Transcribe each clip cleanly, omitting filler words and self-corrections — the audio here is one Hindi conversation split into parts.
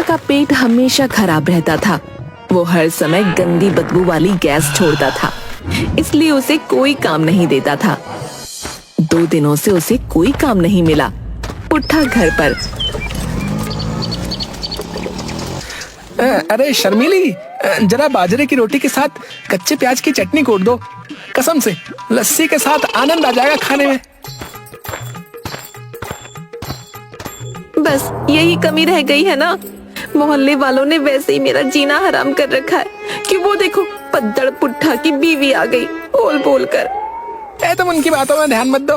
का पेट हमेशा खराब रहता था। वो हर समय गंदी बदबू वाली गैस छोड़ता था, इसलिए उसे कोई काम नहीं देता था। 2 दिनों से उसे कोई काम नहीं मिला। पुट्ठा घर पर। अरे शर्मीली, जरा बाजरे की रोटी के साथ कच्चे प्याज की चटनी कोट दो। कसम से लस्सी के साथ आनंद आ जाएगा खाने में। बस यही कमी रह गई है ना। मोहल्ले वालों ने वैसे ही मेरा जीना हराम कर रखा है कि वो देखो पद्दड़ पुट्ठा की बीवी आ गई बोल बोल कर। तुम उनकी बातों में ध्यान मत दो,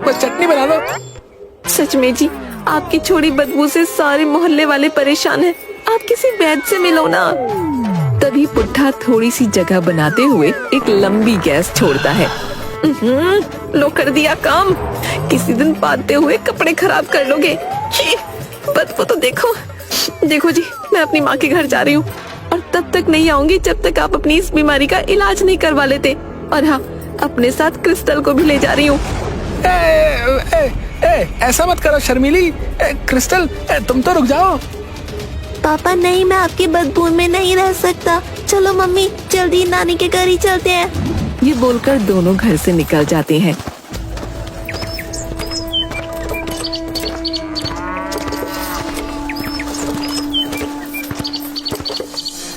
बस चटनी बना दो। सच में जी, आपकी छोड़ी बदबू से सारे मोहल्ले वाले परेशान हैं। आप किसी वैद्य से मिलो ना। तभी पुट्ठा थोड़ी सी जगह बनाते हुए एक लंबी गैस छोड़ता है। लो कर दिया काम। किसी दिन पाते हुए कपड़े खराब कर लोगे। बदबू तो देखो। देखो जी, मैं अपनी माँ के घर जा रही हूँ और तब तक नहीं आऊंगी जब तक आप अपनी इस बीमारी का इलाज नहीं करवा लेते। और हाँ, अपने साथ क्रिस्टल को भी ले जा रही हूँ। ऐसा मत करो शर्मीली। क्रिस्टल, तुम तो रुक जाओ। पापा नहीं, मैं आपकी बदबू में नहीं रह सकता। चलो मम्मी, जल्दी नानी के घर ही चलते हैं। ये बोलकर दोनों घर से निकल जाते हैं।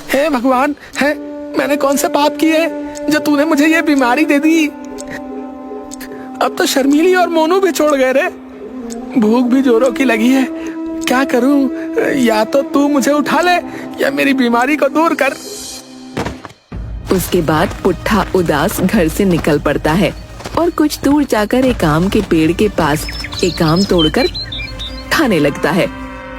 हे भगवान, है मैंने कौन से पाप किए जो तूने मुझे ये बीमारी दे दी। अब तो शर्मीली और मोनू भी छोड़ गए रे। भूख भी जोरों की लगी है। क्या करूं? या तो तू मुझे उठा ले या मेरी बीमारी को दूर कर। उसके बाद पुट्ठा उदास घर से निकल पड़ता है और कुछ दूर जाकर एक आम के पेड़ के पास एक आम तोड़कर खाने लगता है।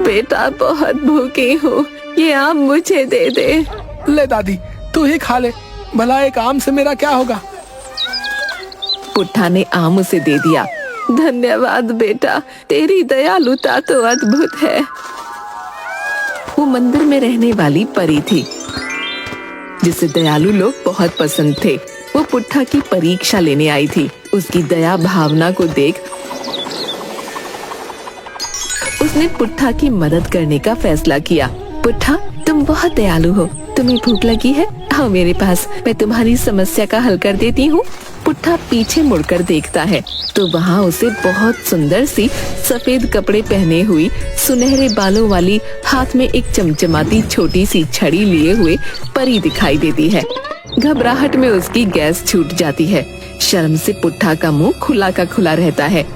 बेटा, बहुत भूखी हूँ, ये आम मुझे दे दे। ले दादी, तू ही खा ले। भला एक आम से मेरा क्या होगा। पुट्ठा ने आम उसे दे दिया। धन्यवाद बेटा, तेरी दयालुता तो अद्भुत है। वो मंदिर में रहने वाली परी थी जिसे दयालु लोग बहुत पसंद थे। वो पुट्ठा की परीक्षा लेने आई थी। उसकी दया भावना को देख उसने पुट्ठा की मदद करने का फैसला किया। पुट्ठा, तुम बहुत दयालु हो। तुम्हें भूख लगी है? आओ मेरे पास, मैं तुम्हारी समस्या का हल कर देती हूँ। पुट्ठा पीछे मुड़कर देखता है तो वहाँ उसे बहुत सुंदर सी सफेद कपड़े पहने हुई, सुनहरे बालों वाली, हाथ में एक चमचमाती छोटी सी छड़ी लिए हुए परी दिखाई देती है। घबराहट में उसकी गैस छूट जाती है। शर्म से पुट्ठा का मुंह खुला का खुला रहता है।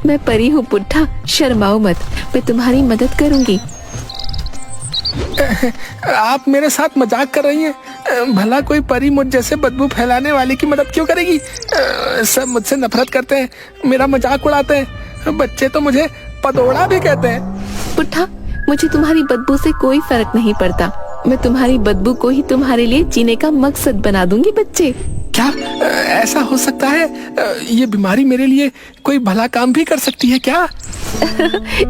मैं परी हूँ पुट्ठा, शर्माओ मत, मैं तुम्हारी मदद करूँगी। आप मेरे साथ मजाक कर रही हैं? भला कोई परी मुझ जैसे बदबू फैलाने वाले की मदद क्यों करेगी? सब मुझसे नफरत करते हैं, मेरा मजाक उड़ाते हैं। बच्चे तो मुझे पदोड़ा भी कहते हैं। पुट्ठा, मुझे तुम्हारी बदबू से कोई फर्क नहीं पड़ता। मैं तुम्हारी बदबू को ही तुम्हारे लिए जीने का मकसद बना दूंगी बच्चे। क्या ऐसा हो सकता है? ये बीमारी मेरे लिए कोई भला काम भी कर सकती है क्या?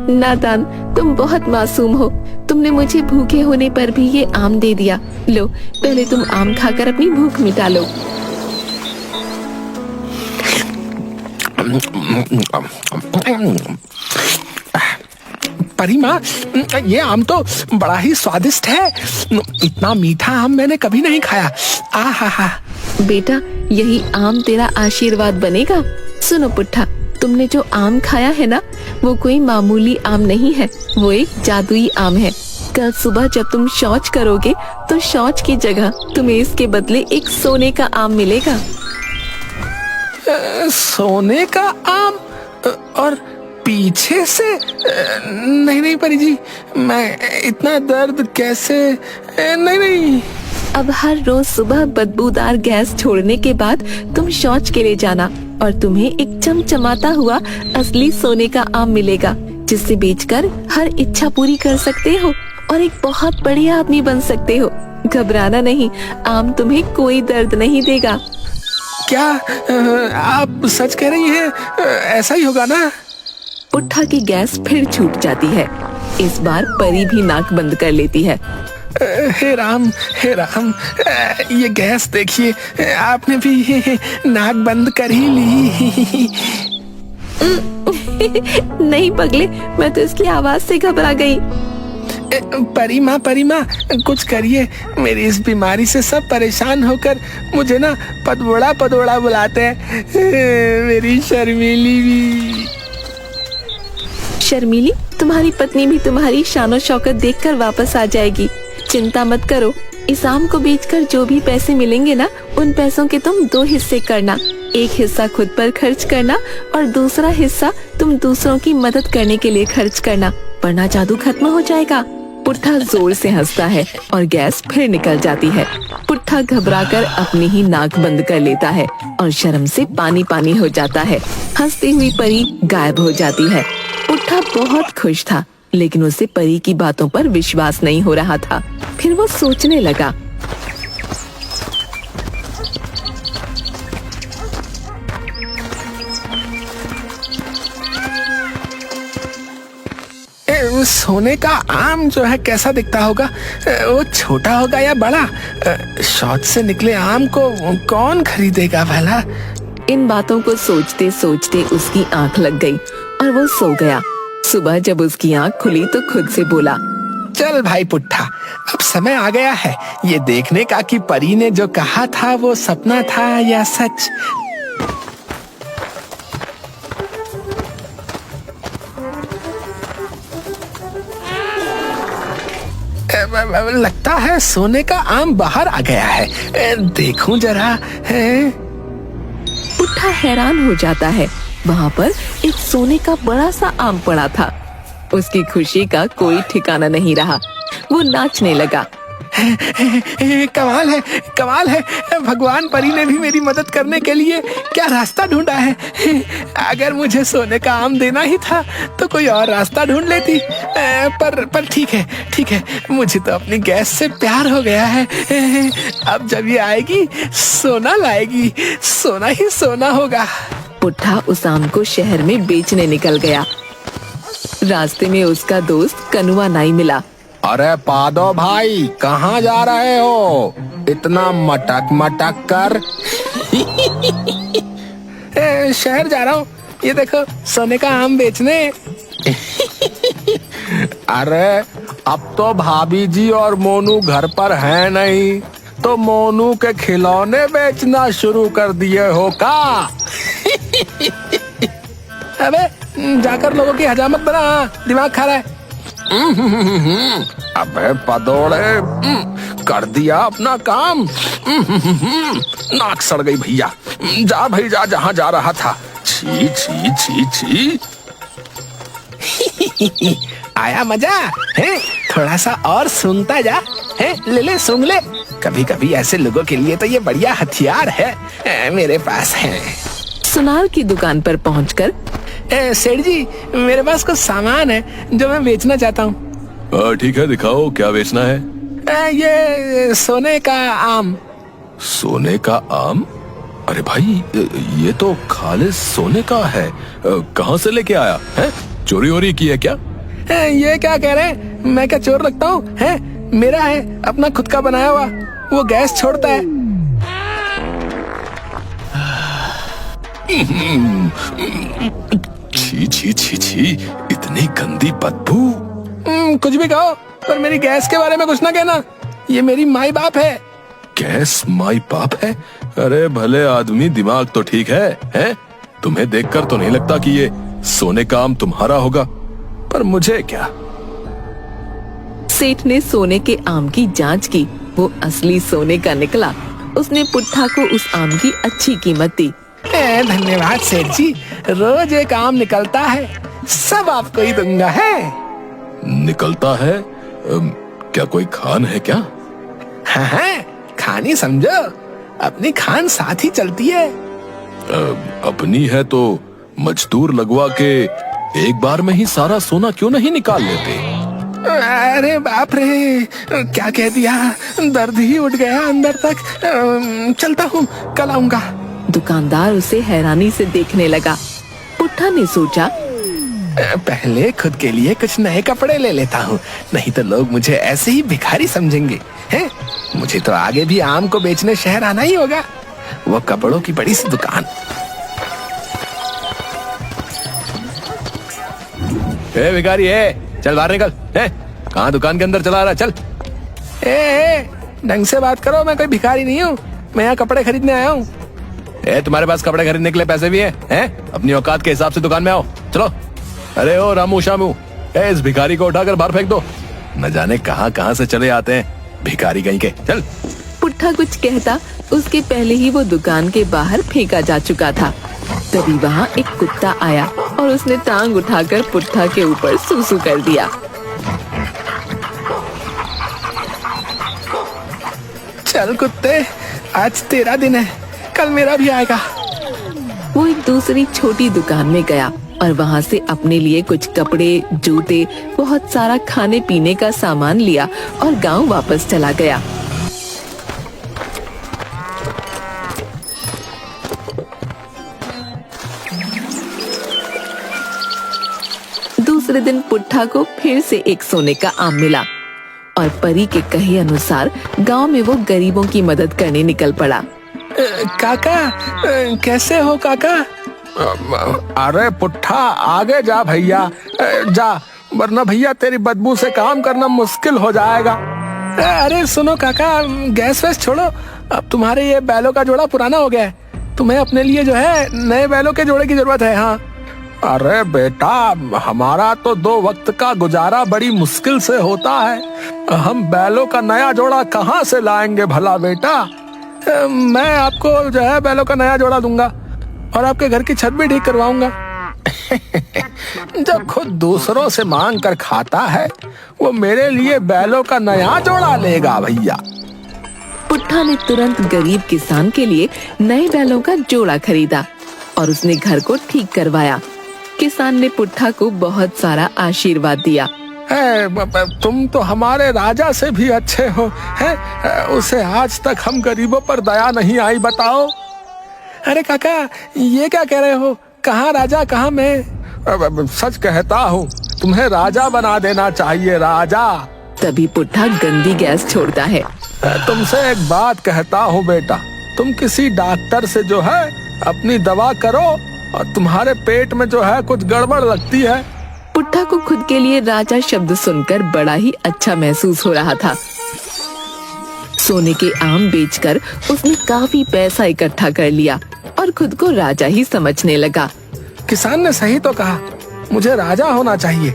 नादान, तुम बहुत मासूम हो। तुमने मुझे भूखे होने पर भी ये आम दे दिया। लो, पहले तुम आम खाकर अपनी भूख मिटा लो। परी माँ, ये आम तो बड़ा ही स्वादिष्ट है। इतना मीठा आम मैंने कभी नहीं खाया। आहा। बेटा, यही आम तेरा आशीर्वाद बनेगा। सुनो पुट्ठा, तुमने जो आम खाया है ना, वो कोई मामूली आम नहीं है, वो एक जादुई आम है। कल सुबह जब तुम शौच करोगे तो शौच की जगह तुम्हें इसके बदले एक सोने का आम मिलेगा। सोने का आम? और पीछे से? नहीं परी जी, मैं इतना दर्द कैसे? नहीं। अब हर रोज सुबह बदबूदार गैस छोड़ने के बाद तुम शौच के लिए जाना और तुम्हें एक चमचमाता हुआ असली सोने का आम मिलेगा, जिसे बेचकर हर इच्छा पूरी कर सकते हो और एक बहुत बढ़िया आदमी बन सकते हो। घबराना नहीं, आम तुम्हें कोई दर्द नहीं देगा। क्या आप सच कह रही हैं? ऐसा ही होगा ना? पुट्ठा की गैस फिर छूट जाती है। इस बार परी भी नाक बंद कर लेती है। हे राम, ये गैस देखिए, आपने भी नाक बंद कर ही ली। नहीं पगले, मैं तो इसकी आवाज से घबरा गई। परी माँ कुछ करिए। मेरी इस बीमारी से सब परेशान होकर मुझे ना पदोड़ा पदोड़ा बुलाते हैं। मेरी शर्मीली भी। शर्मीली, तुम्हारी पत्नी भी तुम्हारी शानो शौकत देखकर वापस आ जाएगी। चिंता मत करो। इस आम को बेचकर जो भी पैसे मिलेंगे ना, उन पैसों के तुम 2 हिस्से करना। एक हिस्सा खुद पर खर्च करना और दूसरा हिस्सा तुम दूसरों की मदद करने के लिए खर्च करना, वरना जादू खत्म हो जाएगा। पुट्ठा जोर से हंसता है और गैस फिर निकल जाती है। पुट्ठा घबराकर अपनी ही नाक बंद कर लेता है और शर्म से पानी पानी हो जाता है। हंसती हुई परी गायब हो जाती है। पुट्ठा बहुत खुश था, लेकिन उसे परी की बातों पर विश्वास नहीं हो रहा था। फिर वो सोचने लगा, सोने का आम जो है कैसा दिखता होगा? वो छोटा होगा या बड़ा? शौच से निकले आम को कौन खरीदेगा भला? इन बातों को सोचते सोचते उसकी आंख लग गई और वो सो गया। सुबह जब उसकी आंख खुली तो खुद से बोला, चल भाई पुट्ठा, अब समय आ गया है ये देखने का कि परी ने जो कहा था वो सपना था या सच। लगता है सोने का आम बाहर आ गया है। देखूं जरा। है? पुट्ठा हैरान हो जाता है। वहाँ पर एक सोने का बड़ा सा आम पड़ा था। उसकी खुशी का कोई ठिकाना नहीं रहा। वो नाचने लगा। कमाल है। भगवान परी ने भी मेरी मदद करने के लिए क्या रास्ता ढूंढा है। अगर मुझे सोने का आम देना ही था तो कोई और रास्ता ढूंढ लेती। पर ठीक है, मुझे तो अपनी गैस से प्यार हो गया है। अब जब ये आएगी सोना लाएगी, सोना ही सोना होगा। पुट्ठा उस आम को शहर में बेचने निकल गया। रास्ते में उसका दोस्त कनुआ नाई मिला। अरे पादो भाई, कहाँ जा रहे हो? इतना मटक कर। शहर जा रहा हूँ, ये देखो सोने का आम बेचने। अरे अब तो भाभी जी और मोनू घर पर है नहीं, तो मोनू के खिलौने बेचना शुरू कर दिए हो का? अबे जाकर लोगों की हजामत बना, दिमाग खा रहा है। अबे पदोड़े, कर दिया अपना काम। नाक सड़ गई भैया। जा भाई जा, जहाँ जा रहा था। छी छी छी छी। आया मजा है? थोड़ा सा और सूंघता जा। है ले सूंघ ले। कभी कभी ऐसे लोगों के लिए तो ये बढ़िया हथियार है। मेरे पास है। सुनार की दुकान पर पहुंचकर, सेठ जी, मेरे पास कुछ सामान है जो मैं बेचना चाहता हूँ। ठीक है, दिखाओ क्या बेचना है। ये सोने का आम। सोने का आम? अरे भाई, ये तो खालिस सोने का है। कहाँ से लेके आया है? चोरी वोरी की है क्या? ये क्या कह रहे हैं? मैं क्या चोर लगता हूँ? है मेरा है, अपना खुद का बनाया हुआ। वो गैस छोड़ता है। छी छी छी छी, इतनी गंदी बदबू। कुछ भी कहो, पर मेरी गैस के बारे में कुछ ना कहना। ये मेरी माई बाप है। गैस माई बाप है? अरे भले आदमी, दिमाग तो ठीक है? तुम्हें देखकर तो नहीं लगता कि ये सोने का आम तुम्हारा होगा, पर मुझे क्या। सेठ ने सोने के आम की जांच की। वो असली सोने का निकला। उसने पुट्ठा को उस आम की अच्छी कीमत दी। धन्यवाद सेठ जी, रोज एक आम निकलता है, सब आपको ही दूंगा। है निकलता है? क्या कोई खान है क्या? हाँ, खान ही समझो। अपनी खान साथ ही चलती है। अपनी है तो मजदूर लगवा के एक बार में ही सारा सोना क्यों नहीं निकाल लेते? अरे बाप रे, क्या कह दिया? दर्द ही उठ गया अंदर तक। चलता हूँ, कल आऊंगा। दुकानदार उसे हैरानी से देखने लगा। पुट्ठा ने सोचा, पहले खुद के लिए कुछ नए कपड़े ले लेता हूँ, नहीं तो लोग मुझे ऐसे ही भिखारी समझेंगे। हैं? मुझे तो आगे भी आम को बेचने शहर आना ही होगा। वो कपड़ों की बड़ी सी दुकान। भिखारी है, चल बाहर निकल। कहाँ दुकान के अंदर चला रहा है? चल। ए, ढंग से बात करो, मैं कोई भिखारी नहीं हूँ, मैं यहाँ कपड़े खरीदने आया हूँ। तुम्हारे पास कपड़े खरीदने के लिए पैसे भी हैं? अपनी औकात के हिसाब से दुकान में आओ, चलो। अरे ओ रामू शामू, इस भिखारी को उठाकर बाहर फेंक दो। न जाने कहाँ कहाँ से चले आते हैं भिखारी कहीं के। चल। पुट्ठा कुछ कहता उसके पहले ही वो दुकान के बाहर फेंका जा चुका था। तभी वहाँ एक कुत्ता आया और उसने टांग उठाकर पुट्ठा के ऊपर सूसू कर दिया। चल कुत्ते, आज तेरा दिन है, कल मेरा भी आएगा। वो एक दूसरी छोटी दुकान में गया और वहाँ से अपने लिए कुछ कपड़े, जूते, बहुत सारा खाने पीने का सामान लिया और गांव वापस चला गया। दूसरे दिन पुट्ठा को फिर से एक सोने का आम मिला और परी के कहे अनुसार गांव में वो गरीबों की मदद करने निकल पड़ा। काका, कैसे हो काका? अरे पुट्ठा, आगे जा भैया, जा, वरना भैया तेरी बदबू से काम करना मुश्किल हो जाएगा। अरे सुनो काका, गैस वैस छोड़ो, अब तुम्हारे ये बैलों का जोड़ा पुराना हो गया है, तुम्हें अपने लिए जो है नए बैलों के जोड़े की जरूरत है। हाँ। अरे बेटा, हमारा तो 2 वक्त का गुजारा बड़ी मुश्किल से होता है, हम बैलों का नया जोड़ा कहाँ से लाएंगे भला बेटा? मैं आपको जो है बैलों का नया जोड़ा दूंगा और आपके घर की छत भी ठीक करवाऊंगा। जो खुद दूसरों से मांग कर खाता है वो मेरे लिए बैलों का नया जोड़ा लेगा भैया। पुट्ठा ने तुरंत गरीब किसान के लिए नए बैलों का जोड़ा खरीदा और उसने घर को ठीक करवाया। किसान ने पुट्ठा को बहुत सारा आशीर्वाद दिया। तुम तो हमारे राजा से भी अच्छे हो, हैं? उसे आज तक हम गरीबों पर दया नहीं आई, बताओ। अरे काका, ये क्या कह रहे हो? कहाँ राजा, कहाँ मैं? सच कहता हूँ, तुम्हें राजा बना देना चाहिए, राजा। तभी पुट्ठा गंदी गैस छोड़ता है। तुमसे एक बात कहता हूँ बेटा, तुम किसी डॉक्टर से जो है अपनी दवा करो, और तुम्हारे पेट में जो है कुछ गड़बड़ लगती है। पुट्ठा को खुद के लिए राजा शब्द सुनकर बड़ा ही अच्छा महसूस हो रहा था। सोने के आम बेचकर उसने काफी पैसा इकट्ठा कर लिया और खुद को राजा ही समझने लगा। किसान ने सही तो कहा, मुझे राजा होना चाहिए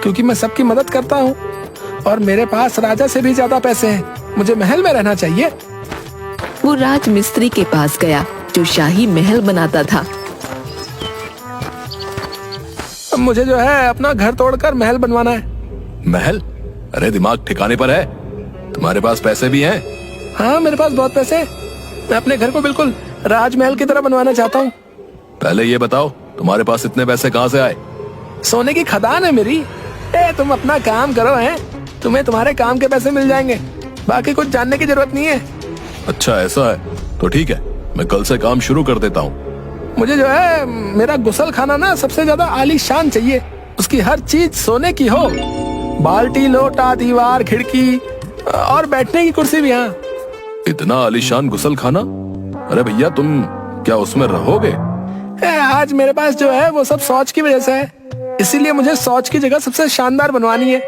क्योंकि मैं सबकी मदद करता हूँ और मेरे पास राजा से भी ज्यादा पैसे हैं। मुझे महल में रहना चाहिए। वो राजमिस्त्री के पास गया जो शाही महल बनाता था। मुझे जो है अपना घर तोड़कर महल बनवाना है। महल? अरे दिमाग ठिकाने पर है? तुम्हारे पास पैसे भी हैं? हाँ, मेरे पास बहुत पैसे हैं। मैं अपने घर को बिल्कुल राजमहल की तरह बनवाना चाहता हूँ। पहले ये बताओ, तुम्हारे पास इतने पैसे कहाँ से आए? सोने की खदान है मेरी। तुम अपना काम करो, हैं? तुम्हें तुम्हारे काम के पैसे मिल जाएंगे, बाकी कुछ जानने की जरूरत नहीं है। अच्छा ऐसा है, तो ठीक है, मैं कल से काम शुरू कर देता हूँ। मुझे जो है मेरा गुसल खाना ना सबसे ज्यादा आलीशान चाहिए, उसकी हर चीज सोने की हो, बाल्टी, लोटा, दीवार, खिड़की और बैठने की कुर्सी भी। हाँ। इतना आलीशान गुसल खाना? अरे भैया, तुम क्या उसमें रहोगे? आज मेरे पास जो है वो सब शौच की वजह से है, इसीलिए मुझे शौच की जगह सबसे शानदार बनवानी है।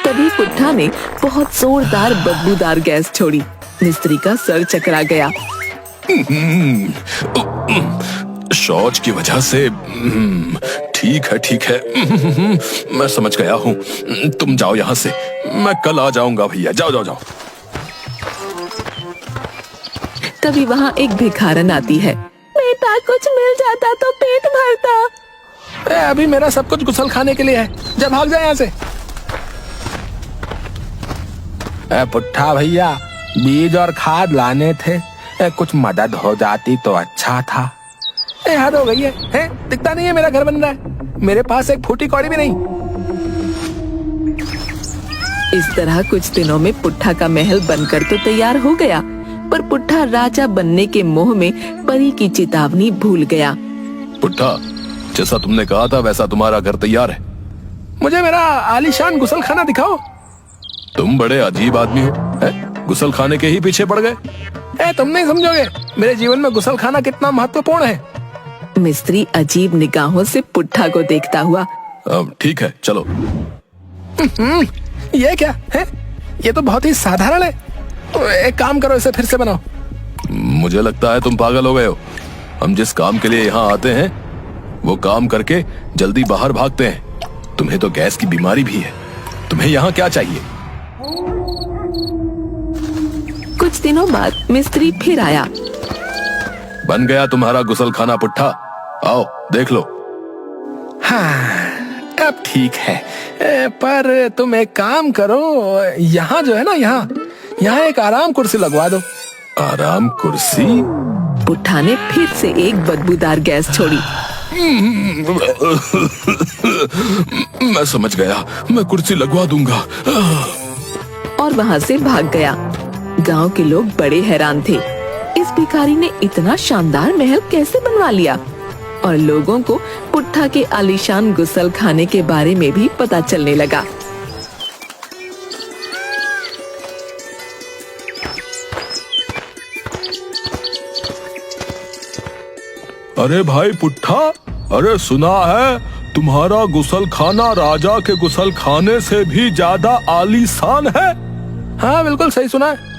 तभी पुट्ठा ने बहुत जोरदार बदबूदार गैस छोड़ी। मिस्त्री का सर चकरा गया। शौच की वजह से? ठीक है ठीक है, मैं समझ गया हूँ। तुम जाओ यहाँ से, मैं कल आ जाऊंगा भैया। जाओ जाओ जाओ। तभी वहाँ एक भिखारन आती है। बेटा, कुछ मिल जाता तो पेट भरता। अभी मेरा सब कुछ गुसल खाने के लिए है, जब भाग जाए यहाँ से। पुट्ठा भैया, बीज और खाद लाने थे, कुछ मदद हो जाती तो अच्छा था। हद हो गई है? दिखता नहीं है मेरा घर बन रहा है? मेरे पास एक फूटी कौड़ी भी नहीं। इस तरह कुछ दिनों में पुट्ठा का महल बनकर तो तैयार हो गया, पर पुट्ठा राजा बनने के मोह में परी की चेतावनी भूल गया। पुट्ठा, जैसा तुमने कहा था वैसा तुम्हारा घर तैयार है। मुझे मेरा आलीशान गुसल खाना दिखाओ। तुम बड़े अजीब आदमी हो, गुसल खाने के ही पीछे पड़ गए। तुम नहीं समझोगे मेरे जीवन में गुसल खाना कितना महत्वपूर्ण है। मिस्त्री अजीब निगाहों से पुट्ठा को देखता हुआ। ठीक है, चलो। ये क्या है? ये तो बहुत ही साधारण है। तो एक काम करो, इसे फिर से बनाओ। मुझे लगता है तुम पागल हो गए हो। हम जिस काम के लिए यहाँ आते हैं वो काम करके जल्दी बाहर भागते हैं। तुम्हें तो गैस की बीमारी भी है। तुम्हें यहाँ क्या चाहिए? कुछ दिनों बाद मिस्त्री फिर आया। बन गया तुम्हारा गुसलखाना पुट्ठा। आओ देख लो। हाँ, अब ठीक है। पर तुम एक काम करो, यहाँ जो है ना, यहाँ एक आराम कुर्सी लगवा दो। आराम कुर्सी? पुट्ठा ने फिर से एक बदबूदार गैस छोड़ी। मैं समझ गया, मैं कुर्सी लगवा दूंगा। और वहाँ से भाग गया। गांव के लोग बड़े हैरान थे। इस भिखारी ने इतना शानदार महल कैसे बनवा लिया? और लोगों को पुट्ठा के आलीशान गुसल खाने के बारे में भी पता चलने लगा। अरे भाई पुट्ठा, अरे सुना है तुम्हारा गुसल खाना राजा के गुसल खाने से भी ज्यादा आलीशान है? हाँ बिल्कुल सही सुना है।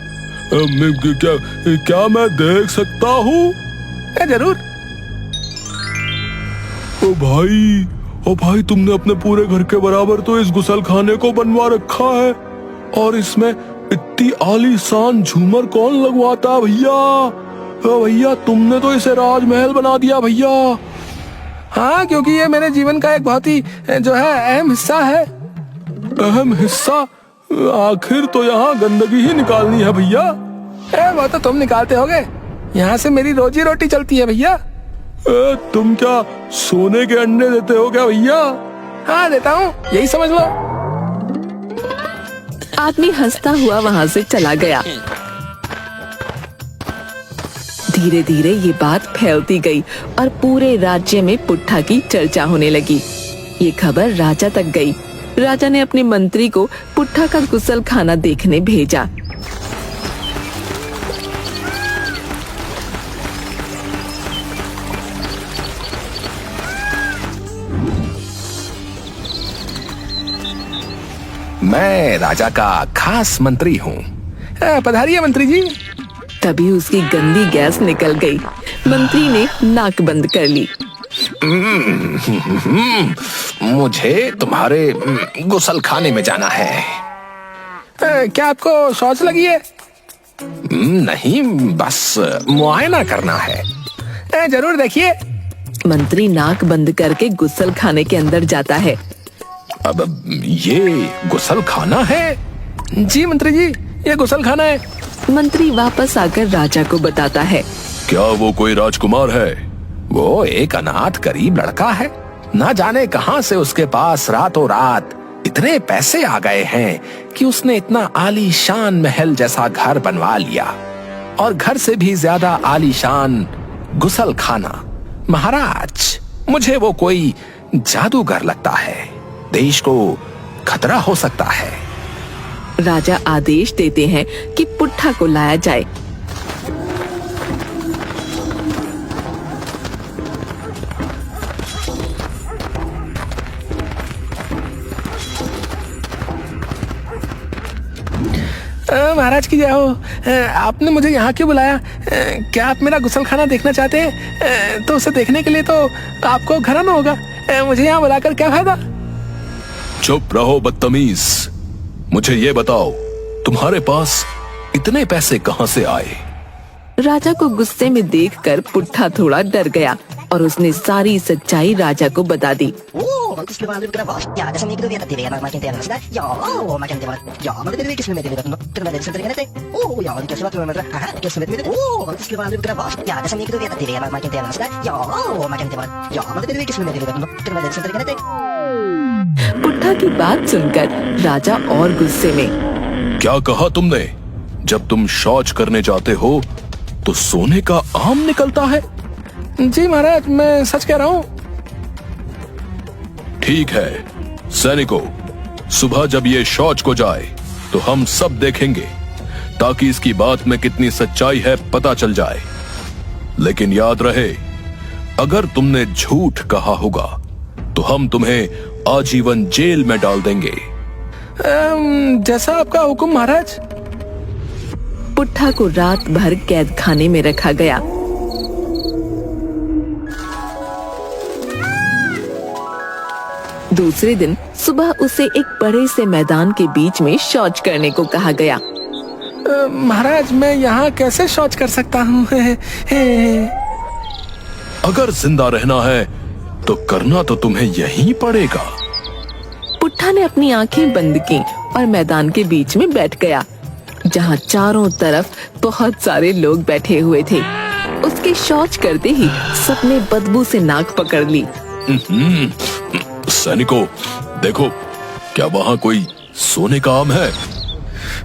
क्या मैं देख सकता हूँ? जरूर। ओ भाई तुमने अपने पूरे घर के बराबर तो इस गुसल खाने को बनवा रखा है। और इसमें इतनी आलीशान झूमर कौन लगवाता है भैया? भैया तुमने तो इसे राजमहल बना दिया भैया। हाँ, क्योंकि ये मेरे जीवन का एक बहुत ही जो है अहम हिस्सा है। अहम हिस्सा? आखिर तो यहाँ गंदगी ही निकालनी है भैया। वो तो तुम निकालते होगे। यहाँ से मेरी रोजी रोटी चलती है भैया। तुम क्या सोने के अंडे देते हो क्या भैया? हाँ देता हूँ, यही समझ लो। आदमी हंसता हुआ वहाँ से चला गया। धीरे धीरे ये बात फैलती गई और पूरे राज्य में पुट्ठा की चर्चा होने लगी। ये खबर राजा तक गई। राजा ने अपने मंत्री को पुट्ठा का गुसल खाना देखने भेजा। मैं राजा का खास मंत्री हूँ। पधारिए मंत्री जी। तभी उसकी गंदी गैस निकल गई। मंत्री ने नाक बंद कर ली। मुझे तुम्हारे गुसल खाने में जाना है। क्या आपको शौच लगी है? नहीं, बस मुआयना करना है। जरूर देखिए। मंत्री नाक बंद करके गुसल खाने के अंदर जाता है। अब ये गुसल खाना है? जी मंत्री जी, ये गुसल खाना है। मंत्री वापस आकर राजा को बताता है। क्या वो कोई राजकुमार है? वो एक अनाथ गरीब लड़का है। ना जाने कहां से उसके पास रातों रात इतने पैसे आ गए हैं कि उसने इतना आलीशान महल जैसा घर बनवा लिया, और घर से भी ज्यादा आलीशान गुसल खाना। महाराज, मुझे वो कोई जादूगर लगता है। देश को खतरा हो सकता है। राजा आदेश देते हैं कि पुट्ठा को लाया जाए। महाराज की जय हो। आपने मुझे यहाँ क्यों बुलाया? क्या आप मेरा गुसल खाना देखना चाहते हैं? तो उसे देखने के लिए तो आपको घर आना होगा। मुझे यहाँ बुलाकर क्या फायदा? चुप रहो बदतमीज। मुझे ये बताओ, तुम्हारे पास इतने पैसे कहाँ से आए? राजा को गुस्से में देखकर पुट्ठा थोड़ा डर गया और उसने सारी सच्चाई राजा को बता दी। पुट्ठा की बात सुनकर राजा और गुस्से में। क्या कहा तुमने? जब तुम शौच करने जाते हो तो सोने का आम निकलता है? जी महाराज, मैं सच कह रहा हूँ। ठीक है सैनिकों, सुबह जब ये शौच को जाए तो हम सब देखेंगे, ताकि इसकी बात में कितनी सच्चाई है पता चल जाए। लेकिन याद रहे, अगर तुमने झूठ कहा होगा तो हम तुम्हें आजीवन जेल में डाल देंगे। जैसा आपका हुक्म महाराज। पुट्ठा को रात भर कैद खाने में रखा गया। दूसरे दिन सुबह उसे एक बड़े से मैदान के बीच में शौच करने को कहा गया। महाराज मैं यहाँ कैसे शौच कर सकता हूँ? अगर जिंदा रहना है तो करना तो तुम्हें यहीं पड़ेगा। पुट्ठा ने अपनी आंखें बंद की और मैदान के बीच में बैठ गया, जहाँ चारों तरफ बहुत सारे लोग बैठे हुए थे। उसके शौच करते ही सबने बदबू से नाक पकड़ ली। सैनिकों, देखो, क्या वहाँ कोई सोने का आम है?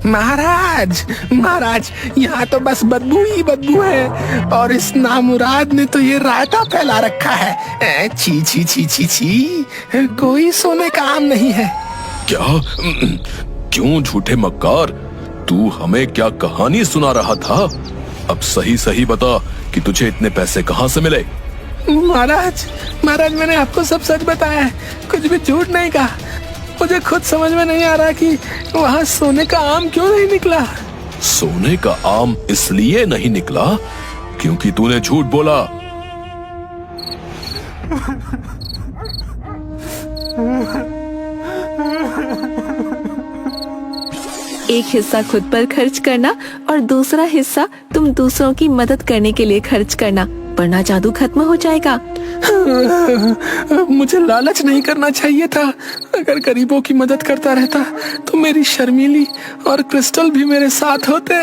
महाराज महाराज, यहाँ तो बस बदबू ही बदबू है, और इस नामुराद ने तो ये रायता फैला रखा है। छी छी छी छी छी, कोई सोने का आम नहीं है। क्या? क्यों झूठे मक्कार, तू हमें क्या कहानी सुना रहा था? अब सही सही बता कि तुझे इतने पैसे कहाँ से मिले? महाराज महाराज, मैंने आपको सब सच बताया है, कुछ भी झूठ नहीं कहा। मुझे खुद समझ में नहीं आ रहा कि वहाँ सोने का आम क्यों नहीं निकला। सोने का आम इसलिए नहीं निकला क्योंकि तूने झूठ बोला। एक हिस्सा खुद पर खर्च करना और दूसरा हिस्सा तुम दूसरों की मदद करने के लिए खर्च करना, वरना जादू खत्म हो जाएगा। मुझे लालच नहीं करना चाहिए था। अगर गरीबों की मदद करता रहता तो मेरी शर्मीली और क्रिस्टल भी मेरे साथ होते।